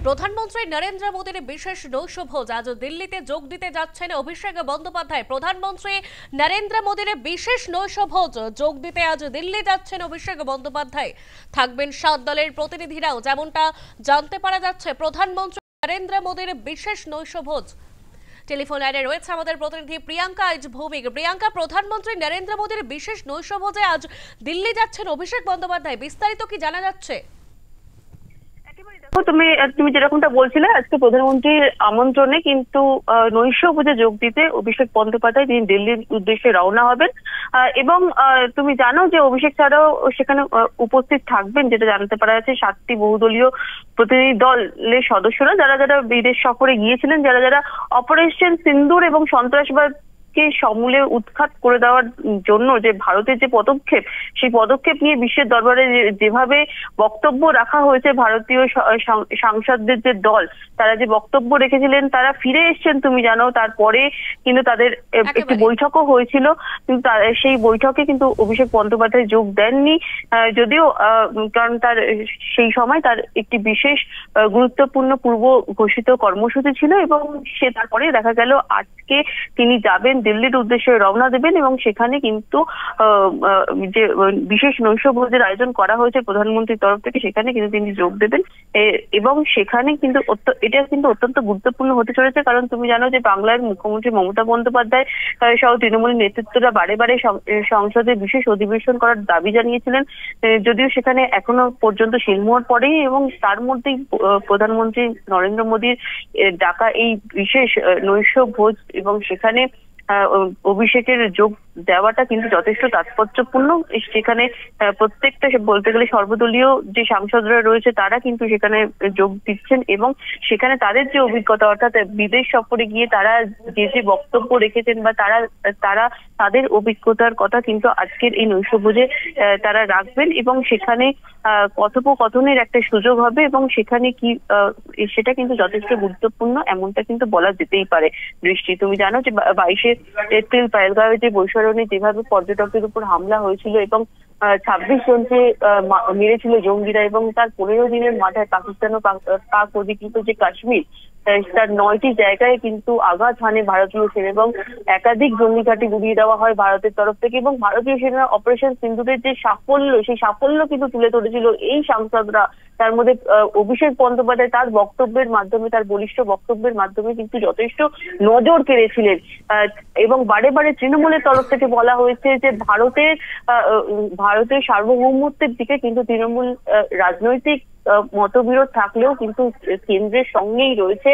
প্রধানমন্ত্রী নরেন্দ্র মোদীর বিশেষ নৈশভোজ আজ দিল্লিতে যোগ দিতে যাচ্ছেন অভিষেক বন্দ্যোপাধ্যায়। প্রধানমন্ত্রী নরেন্দ্র মোদীর বিশেষ নৈশভোজ যোগ দিতে আজ দিল্লি যাচ্ছেন অভিষেক বন্দ্যোপাধ্যায়। থাকবেন 7 দলের প্রতিনিধিরাও, যেমনটা জানতে পারা যাচ্ছে। প্রধানমন্ত্রী নরেন্দ্র মোদীর বিশেষ নৈশভোজ। টেলিফোন লাইনে রয়েছে আমাদের প্রতিনিধি প্রিয়াঙ্কা আজ ভৌমিক। প্রিয়াঙ্কা, প্রধানমন্ত্রী নরেন্দ্র মোদীর বিশেষ নৈশভোজে আজ দিল্লি যাচ্ছেন অভিষেক বন্দ্যোপাধ্যায়, বিস্তারিত কি জানা যাচ্ছে? তুমি যেরকমটা বলছিলে, আজকে প্রধানমন্ত্রীর আমন্ত্রণে কিন্তু নৈশভোজে যোগ দিতে অভিষেক বন্দ্যোপাধ্যায় তিনি দিল্লির উদ্দেশ্যে রওনা হবেন। এবং তুমি জানো যে অভিষেক ছাড়াও সেখানে উপস্থিত থাকবেন, যেটা জানতে পারা যাচ্ছে 7টি বহুদলীয় প্রতিনিধি দলের সদস্যরা, যারা যারা বিদেশ সফরে গিয়েছিলেন, যারা যারা অপারেশন সিন্দুর এবং সন্ত্রাসবাদ সমূলে উৎখাত করে দেওয়ার জন্য যে ভারতের যে পদক্ষেপ, সেই পদক্ষেপ নিয়ে বিশ্বের দরবারে যেভাবে বক্তব্য রাখা হয়েছে, ভারতীয় সাংসদদের যে দল তারা যে বক্তব্য রেখেছিলেন, তারা ফিরে এসছেন। তুমি জানো, তারপরে কিন্তু তাদের একটি বৈঠকও হয়েছিল, কিন্তু সেই বৈঠকে কিন্তু অভিষেক বন্দ্যোপাধ্যায় যোগ দেননি, যদিও কারণ তার সেই সময় তার একটি বিশেষ গুরুত্বপূর্ণ পূর্ব ঘোষিত কর্মসূচি ছিল। এবং সে তারপরে দেখা গেল আজকে তিনি যাবেন, দিল্লির উদ্দেশ্যে রওনা দেবেন এবং সেখানে কিন্তু যে বিশেষ নৈশভোজের আয়োজন করা হয়েছে প্রধানমন্ত্রীর তরফ থেকে, সেখানে কিন্তু তিনি যোগ দেবেন। এবং সেখানে কিন্তু এটা কিন্তু অত্যন্ত গুরুত্বপূর্ণ হতে চলেছে, কারণ তুমি জানো যে বাংলার মুখ্যমন্ত্রী মমতা বন্দ্যোপাধ্যায় সহ তৃণমূলের নেতৃত্বরা বারে বারে সংসদে বিশেষ অধিবেশন করার দাবি জানিয়েছিলেন, যদিও সেখানে এখনো পর্যন্ত শিলমোহর পড়েনি। এবং তার মধ্যেই প্রধানমন্ত্রী নরেন্দ্র মোদীর ডাকা এই বিশেষ নৈশভোজ এবং সেখানে অভিষেকের যোগ দেওয়াটা কিন্তু যথেষ্ট তাৎপর্যপূর্ণ। সেখানে প্রত্যেকটা বলতে গেলে সর্বদলীয় যে সাংসদরা রয়েছে তারা কিন্তু সেখানে যোগ দিচ্ছেন এবং সেখানে তাদের যে অভিজ্ঞতা, অর্থাৎ বিদেশ সফরে গিয়ে তারা যে যে বক্তব্য রেখেছেন বা তাদের অভিজ্ঞতার কথা কিন্তু আজকের এই নৈশভোজে তারা রাখবেন। এবং সেখানে কথোপকথনের একটা সুযোগ হবে এবং সেখানে কি সেটা কিন্তু যথেষ্ট গুরুত্বপূর্ণ, এমনটা কিন্তু বলা যেতেই পারে। দৃষ্টি, তুমি জানো যে 22শে এপ্রিল পাহেলগাঁওয়ে যে বৈস্ফোরণে যেভাবে পর্যটকদের উপর হামলা হয়েছিল এবং 26 জনকে মেরেছিল জঙ্গিরা, এবং তার 15 দিনের মাথায় পাকিস্তান ও পাক অধিকৃত যে কাশ্মীর, তার 9টি জায়গায় কিন্তু আঘাত হানে ভারতীয় সেনা এবং একাধিক জঙ্গি ঘাঁটি গুড়িয়ে দেওয়া হয় ভারতের তরফ থেকে। এবং ভারতীয় সেনা অপারেশন সিন্দুরের যে সাফল্য, সেই সাফল্য কিন্তু তুলে ধরেছিল এই সাংসদরা। তার মধ্যে অভিষেক বন্দ্যোপাধ্যায় তার বক্তব্যের মাধ্যমে, তার বলিষ্ঠ বক্তব্যের মাধ্যমে কিন্তু যথেষ্ট নজর কেড়েছিলেন। এবং বারে বারে তৃণমূলের তরফ থেকে বলা হয়েছে যে ভারতের সার্বভৌমত্বের দিকে কিন্তু তৃণমূল রাজনৈতিক মতবিরোধ থাকলেও কিন্তু কেন্দ্রের সঙ্গেই রয়েছে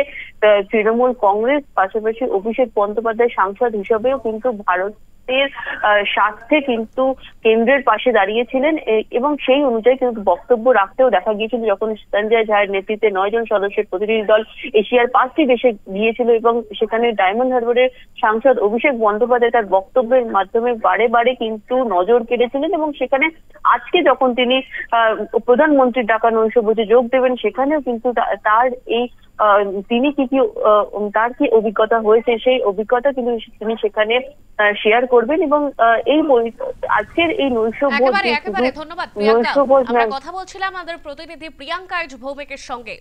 তৃণমূল কংগ্রেস। পাশাপাশি অভিষেক বন্দ্যোপাধ্যায় সাংসদ হিসেবেও কিন্তু ভারতের স্বার্থে কিন্তু কেন্দ্রের পাশে দাঁড়িয়েছিলেন এবং সেই অনুযায়ী কিন্তু বক্তব্য রাখতেও দেখা গিয়েছিল যখন সঞ্জয় ঝায়ের নেতৃত্বে 9 জন সদস্যের প্রতিনিধি দল এশিয়ার 5টি দেশে গিয়েছিল এবং সেখানে ডায়মন্ড হারবারের সাংসদ অভিষেক বন্দ্যোপাধ্যায় তার বক্তব্যের মাধ্যমে বারে বারে কিন্তু নজর কেড়েছিলেন। এবং সেখানে আজকে যখন তিনি প্রধানমন্ত্রীর ডাকা নৈশভোজে যোগ দেবেন, সেখানেও কিন্তু তার এই তিনি তার কি অভিজ্ঞতা হয়েছে, সেই অভিজ্ঞতা কিন্তু তিনি সেখানে শেয়ার করবেন। এবং এই আজকের এই নৈশভোজ, ধন্যবাদ প্রিয়াঙ্কা। আমরা কথা বলছিলাম আমাদের প্রতিনিধি প্রিয়াঙ্কা ভৌমিকের সঙ্গে।